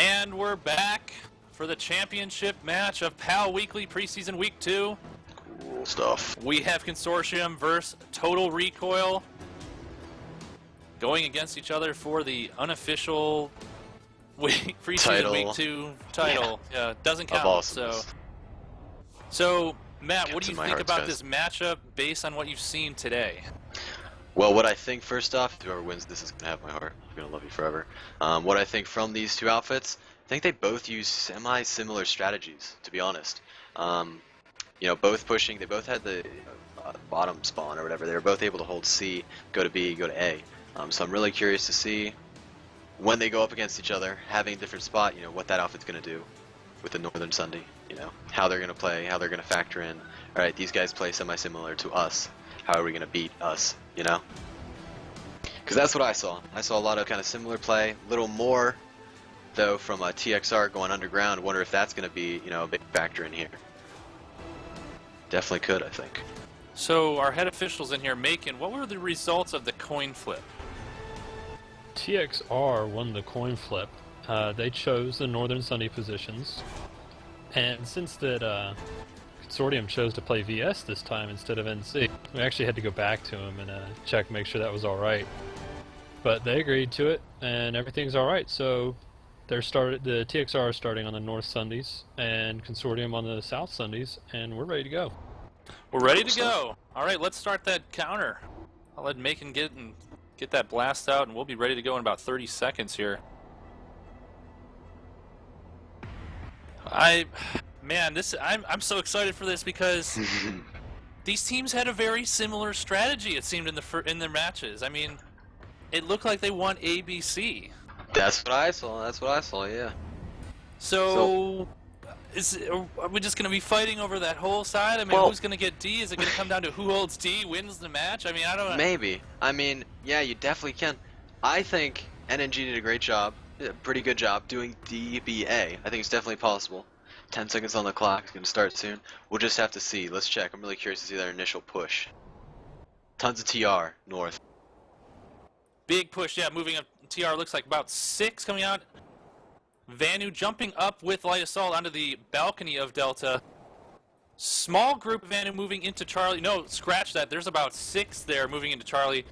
And we're back for the championship match of PAL Weekly Preseason Week 2. Cool stuff. We have Consortium versus Total Recoil going against each other for the unofficial Preseason Week 2 title. Yeah, doesn't count. So Matt, what do you think about this matchup based on what you've seen today? Well, what I think, first off, whoever wins this is going to have my heart. I'm going to love you forever. What I think from these two outfits, I think they both use semi-similar strategies, to be honest. You know, both pushing, they both had the bottom spawn or whatever. They were both able to hold C, go to B, go to A. So I'm really curious to see when they go up against each other, having a different spot, you know, what that outfit's going to do with the Northern Sunday, you know, how they're going to play, how they're going to factor in. All right, these guys play semi-similar to us. How are we going to beat us, you know? Because that's what I saw. I saw a lot of kind of similar play, a little more, though, from TXR going underground. Wonder if that's going to be, you know, a big factor in here. Definitely could, I think. So our head officials in here, Macon, what were the results of the coin flip? TXR won the coin flip. They chose the Northern Sunday positions, and since that Consortium chose to play VS this time instead of NC, we actually had to go back to them and check, make sure that was all right. But they agreed to it, and everything's all right. So the TXR are starting on the North Sundays, and Consortium on the South Sundays, and we're ready to go. We're ready to go. All right, let's start that counter. I'll let Macon get that blast out, and we'll be ready to go in about 30 seconds here. I'm so excited for this because these teams had a very similar strategy, it seemed, in their matches. I mean, it looked like they won ABC. That's what I saw. Yeah. So are we just going to be fighting over that whole side? I mean, who's going to get D? Is it going to come down to who holds D wins the match? I mean, I don't know. Maybe. I mean, yeah, you definitely can. I think NNG did a great job, a pretty good job doing DBA. I think it's definitely possible. 10 seconds on the clock. It's going to start soon. We'll just have to see. Let's check. I'm really curious to see their initial push. Tons of TR north. Big push, yeah, moving up. TR looks like about 6 coming out. Vanu jumping up with Light Assault onto the balcony of Delta. Small group of Vanu moving into Charlie. No, scratch that. There's about 6 there moving into Charlie.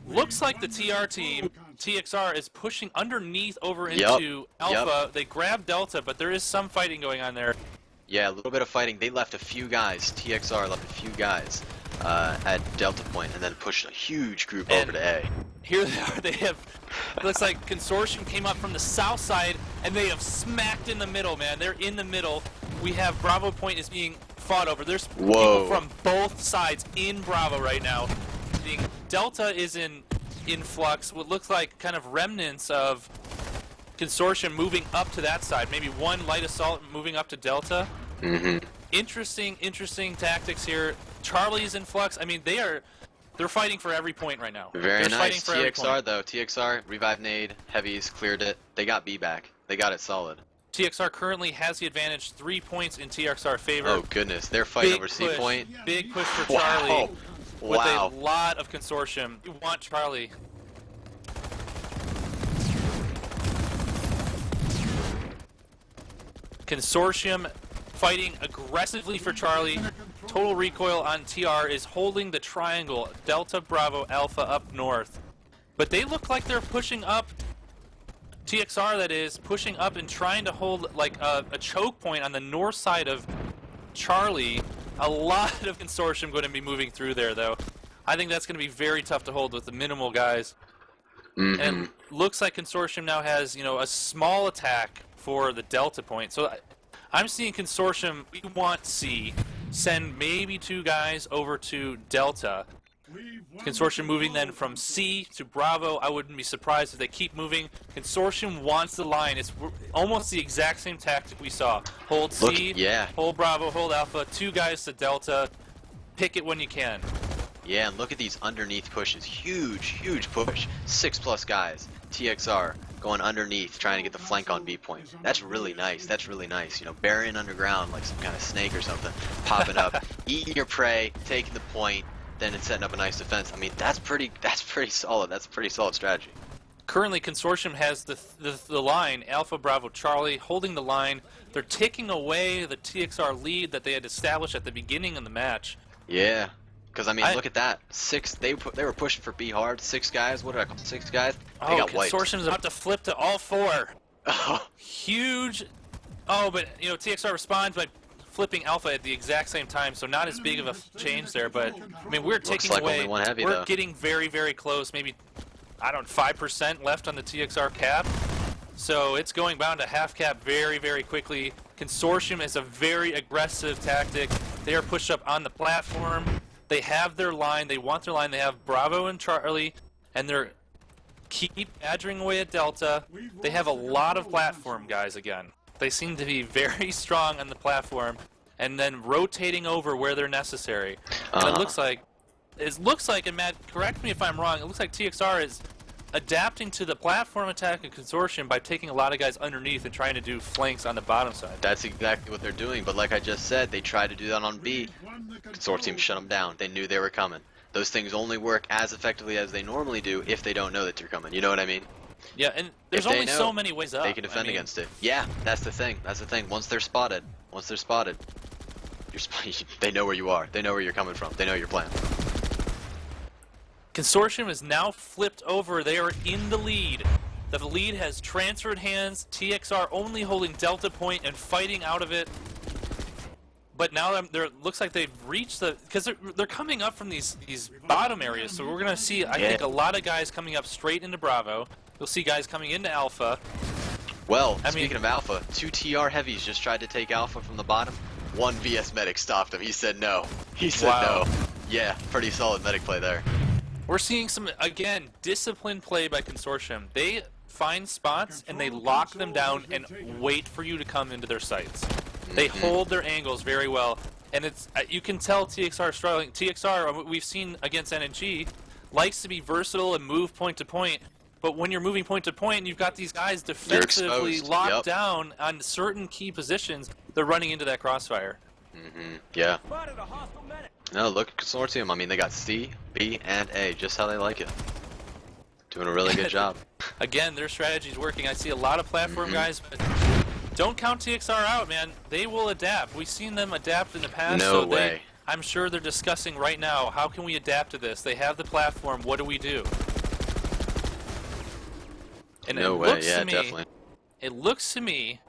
Looks like the TR team, TXR, is pushing underneath over into Alpha. They grab Delta, but there is some fighting going on there. Yeah, a little bit of fighting. They left a few guys. TXR left a few guys at Delta Point and then pushed a huge group over to A. Here they are. They have, it looks like Consortium came up from the south side and they have smacked in the middle, man. They're in the middle. We have Bravo Point is being fought over. There's people from both sides in Bravo right now. Delta is in flux. What looks like kind of remnants of Consortium moving up to that side. Maybe one Light Assault moving up to Delta. Interesting tactics here. Charlie's in flux. I mean, they're fighting for every point right now. Very nice. TXR though. TXR revive nade. Heavies cleared it. They got B back. They got it solid. TXR currently has the advantage. 3 points in TXR favor. Oh goodness, they're fighting over C point. Big push for Charlie. With a lot of Consortium. You want Charlie. Consortium fighting aggressively for Charlie. Total Recoil on TR is holding the triangle. Delta, Bravo, Alpha up north. But they look like they're pushing up. TXR, that is, pushing up and trying to hold like a choke point on the north side of Charlie. A lot of Consortium going to be moving through there, though. I think that's going to be very tough to hold with the minimal guys. And looks like Consortium now has, you know, a small attack for the Delta point. So I'm seeing Consortium, we want C, send maybe 2 guys over to Delta. Consortium moving then from C to Bravo. I wouldn't be surprised if they keep moving. Consortium wants the line. It's almost the exact same tactic we saw. Hold C, hold Bravo, hold Alpha, 2 guys to Delta. Pick it when you can. Yeah, and look at these underneath pushes. Huge push. 6+ guys. TXR going underneath, trying to get the flank on B point. That's really nice. You know, burying underground like some kind of snake or something. Popping up, eating your prey, taking the point. Then it's setting up a nice defense. I mean, that's pretty solid. That's a pretty solid strategy. Currently, Consortium has the line, Alpha Bravo Charlie, holding the line. They're taking away the TXR lead that they had established at the beginning of the match. Yeah, because I mean, look at that. They were pushing for B hard. 6 guys. What did I call 6 guys? They got wiped. Consortium's about to flip to all 4. Huge. Oh, but you know, TXR responds by flipping Alpha at the exact same time, so not as big of a change there. But I mean, we're taking like away. only one heavy, we're though. getting very, very close. Maybe, I don't know, 5% left on the TXR cap. So it's going down to half cap very, very quickly. Consortium is a very aggressive tactic. They are pushed up on the platform. They have their line. They want their line. They have Bravo and Charlie, and they're keep badgering away at Delta. They have a lot of platform guys again. They seem to be very strong on the platform, and then rotating over where they're necessary. And it looks like, and Matt, correct me if I'm wrong, it looks like TXR is adapting to the platform attack of Consortium by taking a lot of guys underneath and trying to do flanks on the bottom side. That's exactly what they're doing, but like I just said, they tried to do that on B. Consortium shut them down. They knew they were coming. Those things only work as effectively as they normally do if they don't know that you're coming. You know what I mean? Yeah, and there's only so many ways up. They can defend against it. Yeah, that's the thing. That's the thing. Once they're spotted, they know where you are. They know where you're coming from. They know your plan. Consortium is now flipped over. They are in the lead. The lead has transferred hands. TXR only holding Delta Point and fighting out of it. But now it looks like they've reached the, because they're coming up from these bottom areas. So we're gonna see, I think, a lot of guys coming up straight into Bravo. You'll see guys coming into Alpha. Well, speaking of Alpha, 2 TR heavies just tried to take Alpha from the bottom. 1 VS medic stopped him. He said no. He said no. Yeah, pretty solid medic play there. We're seeing some, again, disciplined play by Consortium. They find spots and they lock them down and wait for you to come into their sights. They hold their angles very well, and it's you can tell TXR is struggling. TXR, we've seen against NNG, likes to be versatile and move point to point, but when you're moving point to point, you've got these guys defensively locked down on certain key positions. They're running into that crossfire. Yeah. No, look at Consortium. I mean, they got C, B, and A, just how they like it. Doing a really good job. Again, their strategy's working. I see a lot of platform guys, but don't count TXR out, man. They will adapt. We've seen them adapt in the past. No way. I'm sure they're discussing right now, how can we adapt to this? They have the platform. What do we do? And no way. Yeah, definitely. It looks to me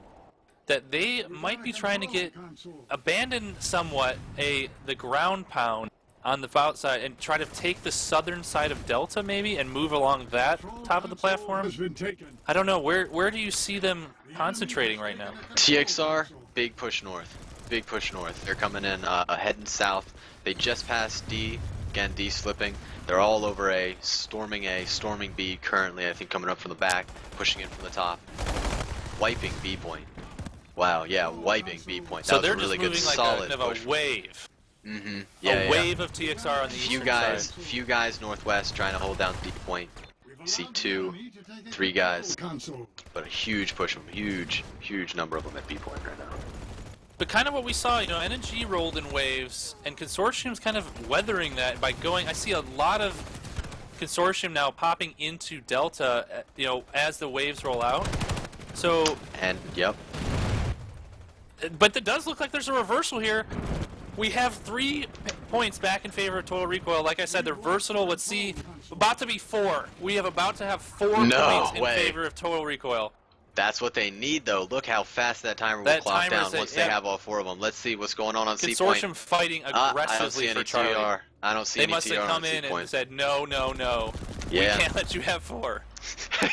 that they might be trying to abandon somewhat the ground pound on the outside and try to take the southern side of Delta maybe and move along that top of the platform. I don't know, where do you see them concentrating right now? TXR, big push north. Big push north. They're coming in, heading south. They just passed D. Again, D slipping. They're all over A, storming B currently, I think coming up from the back, pushing in from the top. Wiping B point. Wow, yeah, wiping B point. That So was they're a really just good, moving solid like push. a wave. Yeah, a wave of TXR on the eastern side. Few guys northwest trying to hold down B point. You see 2, 3 guys, but a huge push of them, huge number of them at B point right now. But kind of what we saw, you know, NNG rolled in waves, and Consortium's kind of weathering that by going. I see a lot of Consortium now popping into Delta, you know, as the waves roll out. So. And yep. But it does look like there's a reversal here. We have 3 points back in favor of Total Recoil. Like I said, they're versatile. Let's see. About to be 4. We have about to have 4 points in favor of Total Recoil. That's what they need, though. Look how fast that timer will clock down once they have all 4 of them. Let's see what's going on C point. Consortium fighting aggressively for Charlie. I don't see any TR. They must have come in and said, no. Yeah. We can't let you have 4.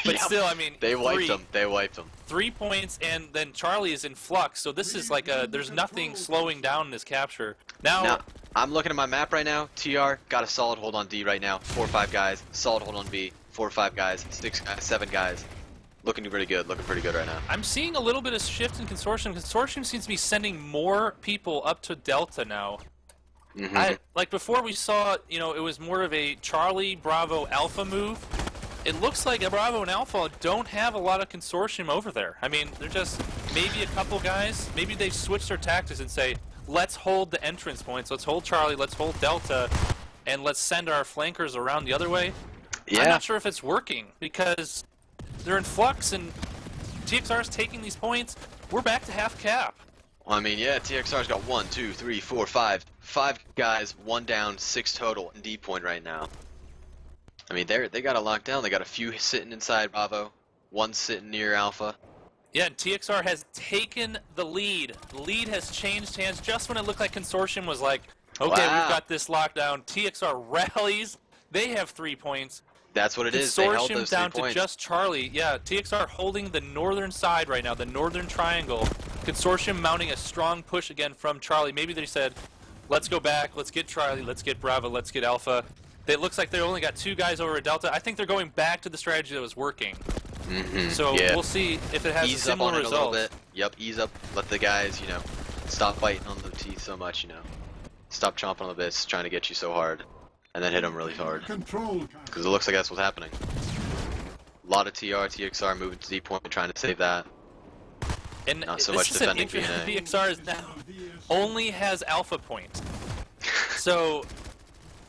But still, I mean, they wiped them. They wiped them. 3 points, and then Charlie is in flux. So this is like there's nothing slowing down this capture. Now, I'm looking at my map right now. TR got a solid hold on D right now. 4 or 5 guys. Solid hold on B. 4 or 5 guys. 6 guys. 7 guys. Looking pretty good right now. I'm seeing a little bit of shift in Consortium. Consortium seems to be sending more people up to Delta now. Like before we saw, you know, it was more of a Charlie, Bravo, Alpha move. It looks like Bravo and Alpha don't have a lot of Consortium over there. I mean, they're just maybe a couple guys. Maybe they've switched their tactics and say, let's hold the entrance points. Let's hold Charlie. Let's hold Delta. And let's send our flankers around the other way. Yeah. I'm not sure if it's working because they're in flux, and TXR is taking these points. We're back to half cap. Well, I mean, yeah, TXR's got 1, 2, 3, 4, 5. 5 guys, 1 down, 6 total in D point right now. I mean, they got it locked down. They got a few sitting inside Bravo, 1 sitting near Alpha. Yeah, and TXR has taken the lead. The lead has changed hands just when it looked like Consortium was like, okay, we've got this lockdown. TXR rallies. They have 3 points. That's what it is. They held Consortium those down 3 to points. just Charlie. Yeah, TXR holding the northern side right now, the northern triangle. Consortium mounting a strong push again from Charlie. Maybe they said, let's go back, let's get Charlie, let's get Bravo, let's get Alpha. It looks like they only got 2 guys over at Delta. I think they're going back to the strategy that was working. So yeah. we'll see if it has Ease a up on similar it a little result. bit. Yep, ease up. Let the guys, you know, stop biting on the teeth so much, you know. Stop chomping on the bits, trying to get you so hard. And then hit them really hard. Because it looks like that's what's happening. A lot of TXR moving to D point, trying to save that. And Not so this much is defending interesting. VNA. TXR is now only has Alpha point. So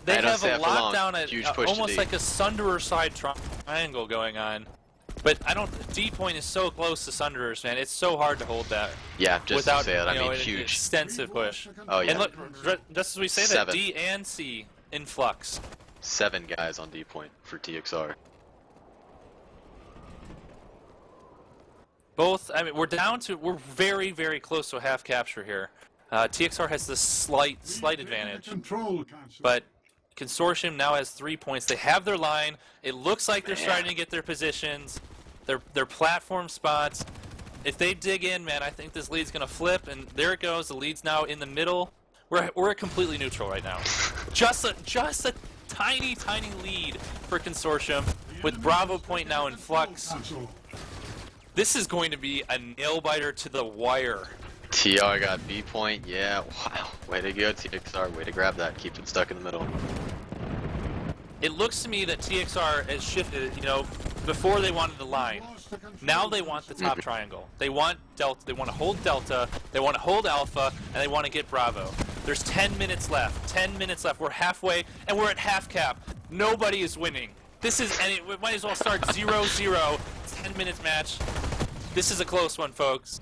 they Hey, don't have stay a up for long. lockdown at Huge push to almost D. like a Sunderer side triangle going on. But I don't. D point is so close to Sunderers, man. It's so hard to hold that Yeah, just without to say that, I you know, mean, an huge. extensive push. Oh, yeah. And look, just as we say 7. that, D and C in flux. 7 guys on D point for TXR. Both, I mean, we're very, very close to a half capture here. TXR has this slight advantage, but Consortium now has 3 points. They have their line. It looks like they're starting to get their positions, their platform spots. If they dig in, man, I think this lead's gonna flip, and there it goes. The lead's now in the middle. We're completely neutral right now. Just a tiny lead for Consortium, with Bravo point now in flux. This is going to be a nail-biter to the wire. TR got B point, yeah, wow. Way to go, TXR, way to grab that, keep it stuck in the middle. It looks to me that TXR has shifted, you know, before they wanted the line. Now they want the top triangle. They want Delta, they want to hold Delta, they want to hold Alpha, and they want to get Bravo. There's 10 minutes left, 10 minutes left. We're halfway, and we're at half cap. Nobody is winning. This is, and it might as well start 0-0, 10 minutes match. This is a close one, folks.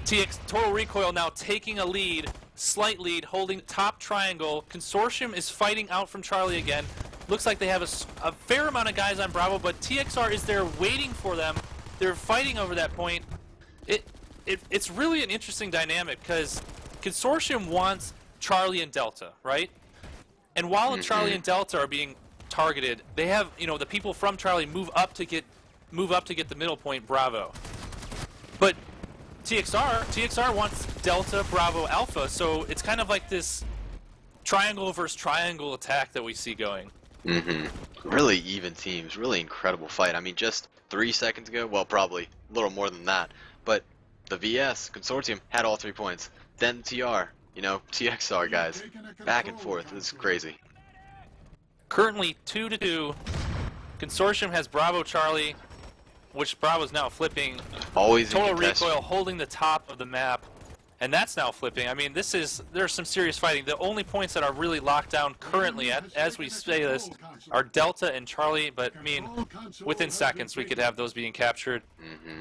Total Recoil now taking a lead, slight lead, holding top triangle. Consortium is fighting out from Charlie again. Looks like they have a fair amount of guys on Bravo, but TXR is there waiting for them. They're fighting over that point. It's really an interesting dynamic because Consortium wants Charlie and Delta, right? And while Charlie and Delta are being targeted, they have, you know, the people from Charlie move up to get the middle point, Bravo. But TXR wants Delta, Bravo, Alpha, so it's kind of like this triangle versus triangle attack that we see going. Really even teams, really incredible fight. I mean, just 3 seconds ago, well, probably a little more than that, but the VS, Consortium, had all 3 points. Then TR, you know, TXR guys, back and forth, this is crazy. Currently 2-2. Consortium has Bravo, Charlie, which Bravo's now flipping. Always in Total contention. Recoil holding the top of the map, and that's now flipping. I mean, there's some serious fighting. The only points that are really locked down currently, as we say this, are Delta and Charlie, but I mean, within seconds we could have those being captured.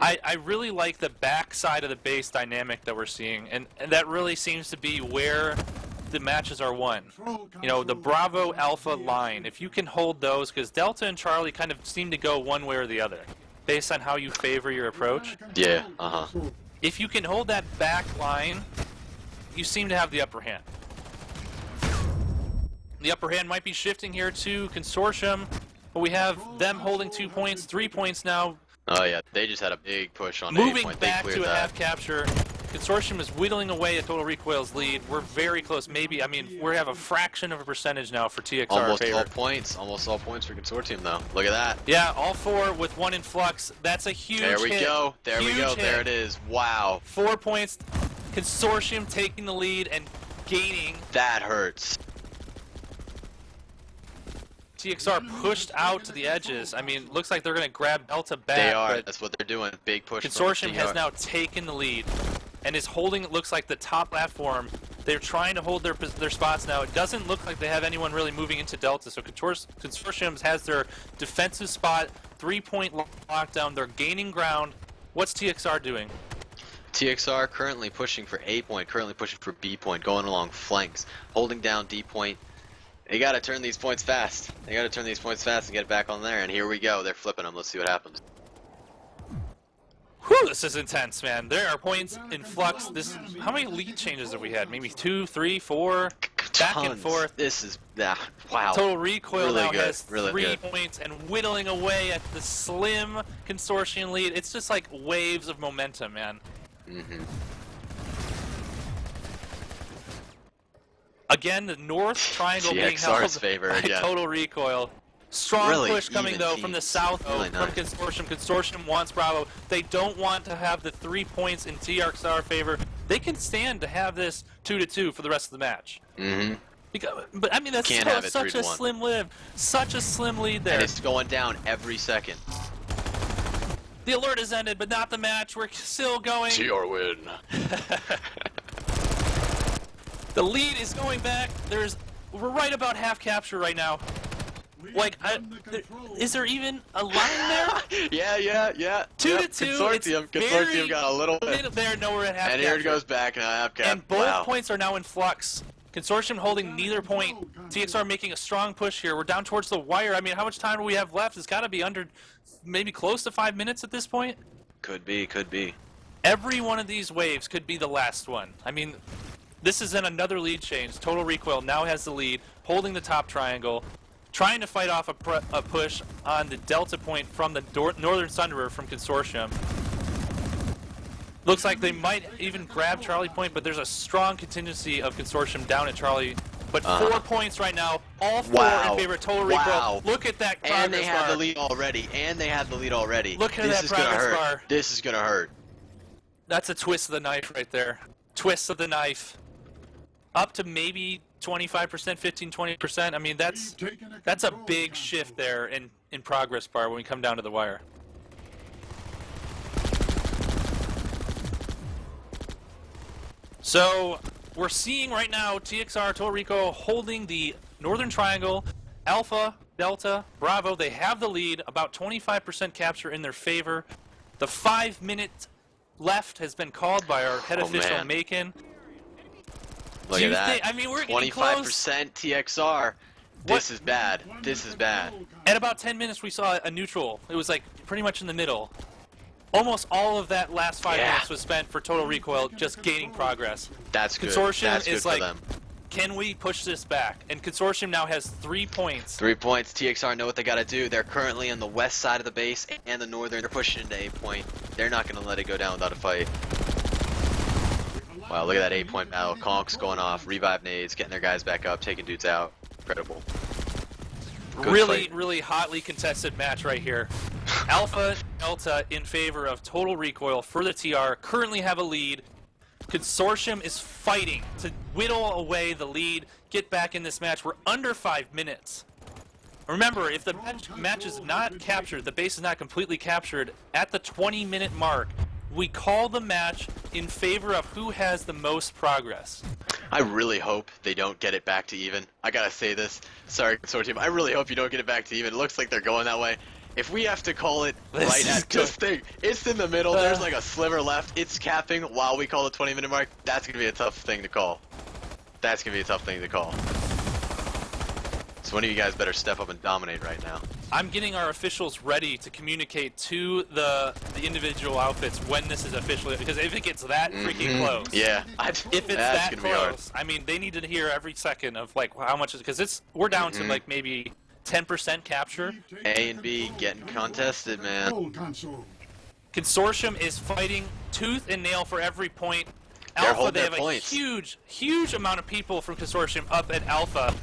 I really like the back side of the base dynamic that we're seeing, and that really seems to be where the matches are won. You know, the Bravo Alpha line, if you can hold those, because Delta and Charlie kind of seem to go one way or the other, based on how you favor your approach. Yeah, If you can hold that back line, you seem to have the upper hand. The upper hand might be shifting here to Consortium, but we have them holding 2 points, 3 points now, Oh yeah, they just had a big push on A moving point. They back cleared to a that. half capture. Consortium is whittling away at Total Recoil's lead. We're very close. Maybe, I mean, we have a fraction of a percentage now for TXR Almost favor. all points. Almost all points for Consortium though. Look at that. Yeah, all 4 with 1 in flux. That's a huge There we hit. go. There we Huge go. hit. There it is. Wow. 4 points. Consortium taking the lead and gaining. That hurts. TXR pushed out to the edges. I mean, looks like they're going to grab Delta back. They are. but That's what they're doing. Big push. from Consortium TR. has now taken the lead. and is holding, it looks like, the top platform. They're trying to hold their spots now. It doesn't look like they have anyone really moving into Delta, so Consortium has their defensive spot, 3-point lockdown. They're gaining ground. What's TXR doing? TXR currently pushing for A point, currently pushing for B point, going along flanks, holding down D point. They gotta turn these points fast. They gotta turn these points fast and get back on there, and here we go. They're flipping them. Let's see what happens. Whew, this is intense, man. There are points in flux. How many lead changes have we had? Maybe 2, 3, 4? Back and forth. This is, wow. Total Recoil really now good. has really 3 good. points and whittling away at the slim Consortium lead. It's just like waves of momentum, man. Mm-hmm. Again, the North Triangle being held favor by again. Total Recoil. Strong Really push coming, though, teams. from the south, Really from nice. Consortium. Consortium wants Bravo. They don't want to have the 3 points in TXR favor. They can stand to have this 2-2 for the rest of the match. Mm-hmm. But I mean, that's Can't have it such a 3-1. slim lead. Such a slim lead there. And it's going down every second. The alert has ended, but not the match. We're still going. TR win. The lead is going back. We're right about half capture right now. Like, is there even a line there? yeah. 2-2. Consortium got a little bit. There, nowhere at half And here it goes back now, half cap. And both Wow. points are now in flux. Consortium holding neither point. TXR making a strong push here. We're down towards the wire. I mean, how much time do we have left? It's got to be under, maybe close to 5 minutes at this point. Could be. Every one of these waves could be the last one. I mean, this is in another lead change. Total Recoil now has the lead, holding the top triangle, trying to fight off a push on the Delta point from the Northern Sunderer from Consortium. Looks like they might even grab Charlie Point, but there's a strong contingency of Consortium down at Charlie. But 4 points right now, all 4 in favor of Total Recoil. Wow. Look at that progress And they have bar. the lead already. Look at that progress bar. This is gonna hurt. That's a twist of the knife right there. Twist of the knife. Up to maybe 25%, 15, 20%. I mean, that's a big shift there in progress bar when we come down to the wire. So we're seeing right now TXR, Total Recoil holding the Northern Triangle, Alpha, Delta, Bravo. They have the lead, about 25% capture in their favor. The 5-minute left has been called by our head official, man. Macon. Look Do at you that. think- I mean, we're getting close. 25% TXR. This is bad. This is bad. At about 10 minutes, we saw a neutral. It was like pretty much in the middle. Almost all of that last 5 minutes was spent for Total Recoil just gaining progress. That's good. Consortium That's good is for like, them. can we push this back? And Consortium now has 3 points. 3 points. TXR know what they gotta do. They're currently on the west side of the base and the northern. They're pushing into A point. They're not gonna let it go down without a fight. Wow, look at that 8-point battle. Conks going off, revive nades, getting their guys back up, taking dudes out. Incredible. Good Really, fight. really hotly contested match right here. Alpha, Delta in favor of Total Recoil for the TR currently have a lead. Consortium is fighting to whittle away the lead, get back in this match. We're under 5 minutes. Remember, if the match is not captured, the base is not completely captured, at the 20-minute mark, we call the match in favor of who has the most progress. I really hope they don't get it back to even. I gotta say this. Sorry, Consortium. I really hope you don't get it back to even. It looks like they're going that way. If we have to call it This right is at good. just think, it's in the middle, there's like a sliver left, it's capping while we call the 20-minute mark, that's gonna be a tough thing to call. That's gonna be a tough thing to call. So one of you guys better step up and dominate right now. I'm getting our officials ready to communicate to the individual outfits when this is officially, because if it gets that freaking close, Yeah. if it's that's that gonna be hard. close, I mean, they need to hear every second of like how much is, because we're down to like maybe 10% capture. A and B getting contested, man. Consortium is fighting tooth and nail for every point. They're Alpha, holding they their have points. a huge amount of people from Consortium up at Alpha.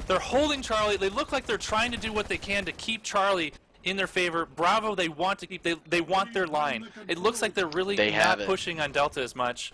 They're holding Charlie. They look like they're trying to do what they can to keep Charlie in their favor. Bravo, they want to keep. They want their line. It looks like they're really They have not it. pushing on Delta as much.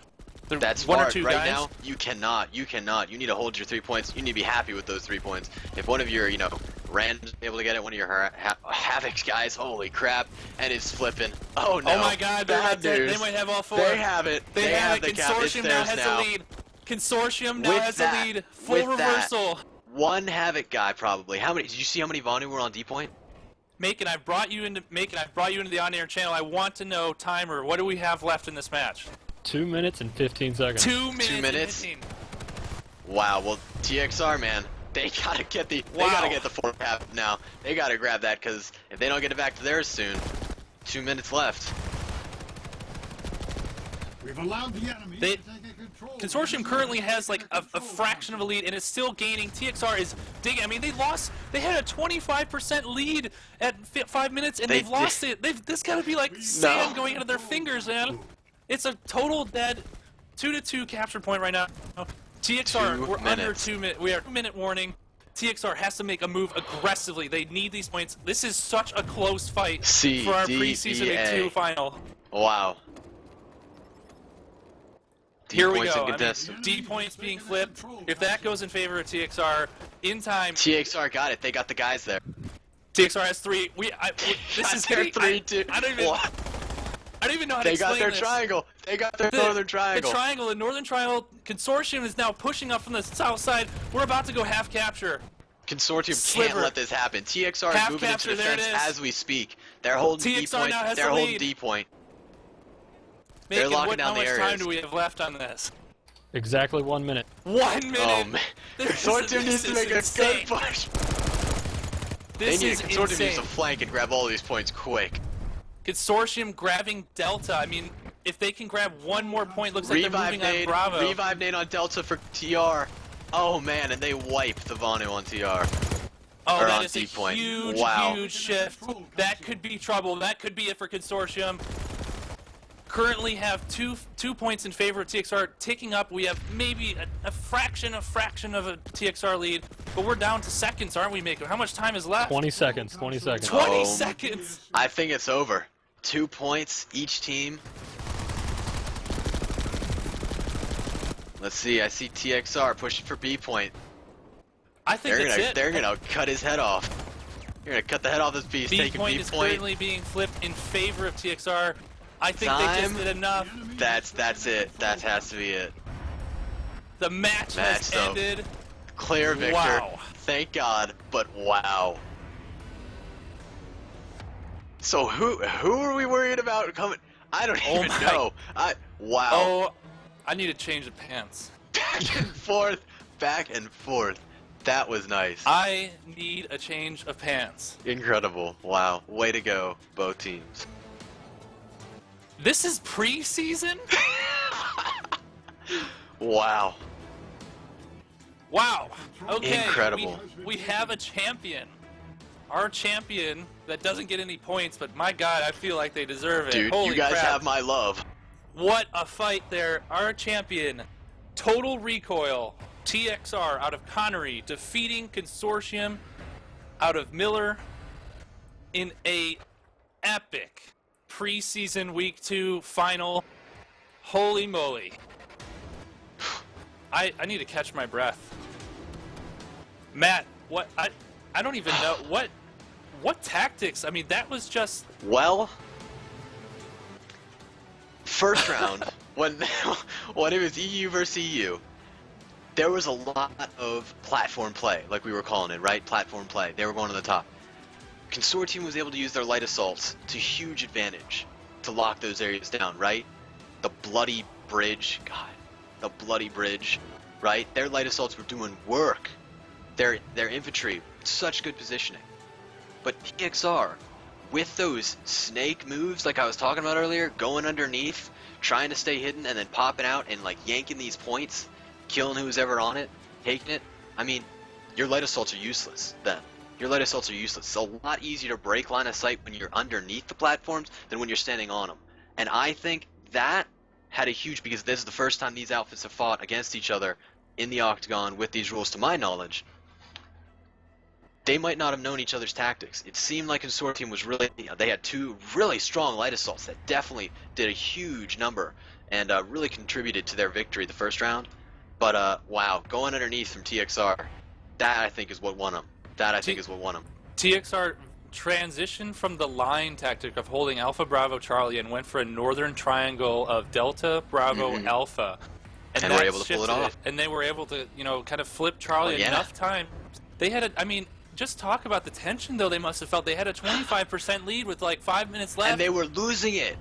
That's one or smart. two Right guys. now, you cannot. You cannot. You need to hold your 3 points. You need to be happy with those 3 points. If one of your, randoms able to get it, one of your Havoc's guys, holy crap, and it's flipping. Oh no. Oh my God, bad news. they might have all 4. They have it. They have the it. cap. It's Consortium now theirs has now. the lead. Consortium now With has that- the lead. Full with that- reversal. One Havoc guy probably. How many? Did you see how many Vanu were on D point? Macon, I've brought you into the on-air channel. I want to know timer. What do we have left in this match? 2 minutes and 15 seconds. 2 minutes. 2 minutes? And 15. Wow. Well, TXR man, they gotta get the Wow. they gotta get the 4 cap now. They gotta grab that because if they don't get it back to theirs soon, 2 minutes left. We've allowed the enemy They- to take control. Consortium currently has like a fraction of a lead and is still gaining. TXR is digging. I mean, they had a 25% lead at 5 minutes and They they've lost it. This got to be like sand going out of their fingers, man. It's a total dead 2-2 capture point right now. TXR, 2 we're under minutes. 2 minutes. We are 2-minute warning. TXR has to make a move aggressively. They need these points. This is such a close fight for our preseason Week 2 final. Wow. D Here we points go. in I mean, contest. D points being flipped. If that goes in favor of TXR, in time, TXR got it. They got the guys there. TXR has 3. This is their getting, 3-2. I don't even know how to They explain got their this. triangle. They got their northern triangle. The northern triangle. Consortium is now pushing up from the south side. We're about to go half capture. Consortium Sliver. can't let this happen. TXR is Half moving capture, into there it defense is. as we speak. They're holding D TXR point. now has They're the holding lead. D point. Macon, locking down how the much time areas. do we have left on this? Exactly 1 minute. 1 minute. Oh man. This Consortium is needs to make a insane. good push. This They need is Consortium insane. needs to flank and grab all these points quick. Consortium grabbing Delta. I mean, if they can grab one more point, looks like they're Revive moving on nade. Bravo. Revive nade on Delta for TR. Oh man, and they wipe the Vanu on TR. Oh, Or that on is a D-point. huge, Wow. huge shift. That could be trouble. That could be it for Consortium. Currently have two points in favor of TXR. Ticking up, we have maybe a fraction of a TXR lead, but we're down to seconds, aren't we, Mako? How much time is left? 20 seconds. 20 seconds. 20 Oh. seconds! I think it's over. 2 points each team. Let's see. I see TXR pushing for B point. I think that's it. They're gonna cut his head off. You're gonna cut the head off this beast. B Taking point B is point. currently being flipped in favor of TXR. I think they Time. just did enough. That's it. That has to be it. The match has though. ended. Clear victor. Wow. Thank God. But wow. So who are we worried about coming? I don't Oh even my- know. Wow. Oh, I need to change the pants. Back and forth. Back and forth. That was nice. I need a change of pants. Incredible. Wow. Way to go, both teams. This is preseason? Wow. Wow. Okay. Incredible. We have a champion. Our champion that doesn't get any points, but my God, I feel like they deserve it. Dude, Holy you guys crap. have my love. What a fight there. Our champion, Total Recoil, TXR out of Connery, defeating Consortium out of Miller in a epic preseason Week 2 final. Holy moly. I need to catch my breath. Matt, what I don't even know what tactics. I mean, that was just Well, first round, when it was EU versus EU, there was a lot of platform play, like we were calling it, right? Platform play. They were going to the top. Consortium was able to use their light assaults to huge advantage to lock those areas down, right? The bloody bridge, God, the bloody bridge, right? Their light assaults were doing work. Their infantry, such good positioning. But TXR, with those snake moves like I was talking about earlier, going underneath, trying to stay hidden, and then popping out and like yanking these points, killing who's ever on it, taking it. I mean, your light assaults are useless then. Your light assaults are useless. It's a lot easier to break line of sight when you're underneath the platforms than when you're standing on them. And I think that had a huge, because this is the first time these outfits have fought against each other in the Octagon with these rules to my knowledge. They might not have known each other's tactics. It seemed like Consortium was really, they had two really strong light assaults that definitely did a huge number and really contributed to their victory the first round. But wow, going underneath from TXR, that I think is what won them. TXR transitioned from the line tactic of holding Alpha Bravo Charlie and went for a northern triangle of Delta Bravo Alpha. And were able to pull it off. And they were able to, kind of flip Charlie enough time. They had just talk about the tension, though, they must have felt. They had a 25% lead with like 5 minutes left. And they were losing it.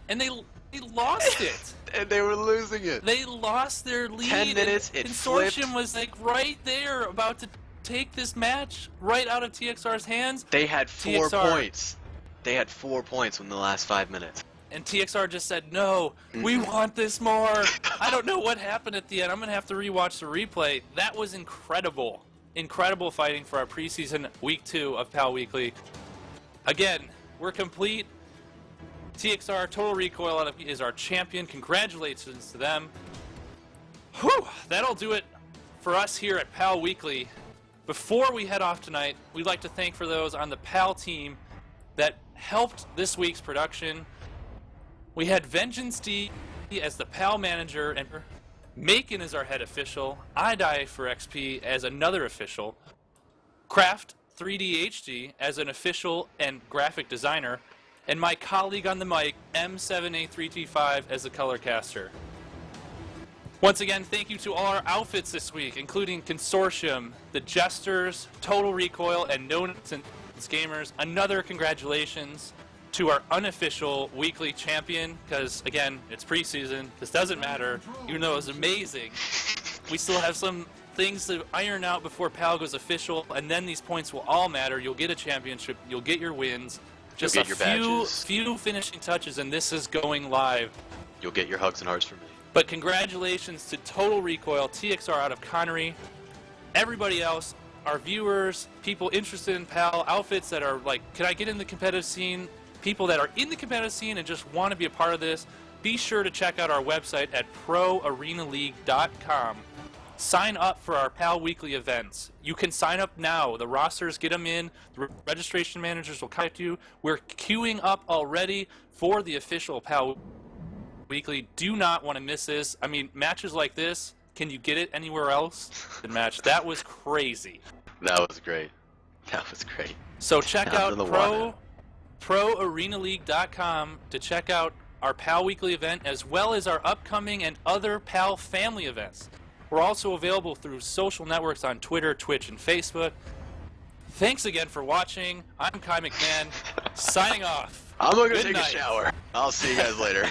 And they lost it. And they were losing it. They lost their lead. 10 minutes, it Consortium flipped. was like right there, about to take this match right out of TXR's hands. They had 4 TXR points. They had 4 points in the last 5 minutes. And TXR just said, no, we want this more. I don't know what happened at the end. I'm going to have to rewatch the replay. That was incredible. Incredible fighting for our preseason week 2 of PAL Weekly. Again, we're complete. TXR Total Recoil is our champion. Congratulations to them. Whew, that'll do it for us here at PAL Weekly. Before we head off tonight, we'd like to thank for those on the PAL team that helped this week's production. We had Vengeance D as the PAL manager, and Macon is our head official, I Die for XP as another official, Craft 3D HD as an official and graphic designer, and my colleague on the mic, M7A3T5, as the color caster. Once again, thank you to all our outfits this week, including Consortium, the Jesters, Total Recoil, and No Nonsense Gamers. Another congratulations to our unofficial weekly champion, because again, it's preseason. This doesn't matter, even though it was amazing. We still have some things to iron out before PAL goes official, and then these points will all matter. You'll get a championship, you'll get your wins. Just a few finishing touches, and this is going live. You'll get your hugs and hearts from me. But congratulations to Total Recoil, TXR out of Connery, everybody else, our viewers, people interested in PAL, outfits that are like, can I get in the competitive scene? People that are in the competitive scene and just want to be a part of this, be sure to check out our website at proarenaleague.com. Sign up for our PAL Weekly events. You can sign up now. The rosters, get them in. The registration managers will contact you. We're queuing up already for the official PAL Weekly. Do not want to miss this. I mean, matches like this, can you get it anywhere else? The match, that was crazy. That was great. That was great. So check out proarenaleague.com to check out our PAL Weekly event, as well as our upcoming and other PAL family events. We're also available through social networks on Twitter, Twitch, and Facebook. Thanks again for watching. I'm Kai McMahon, signing off. I'm going to Good take night. a shower. I'll see you guys later.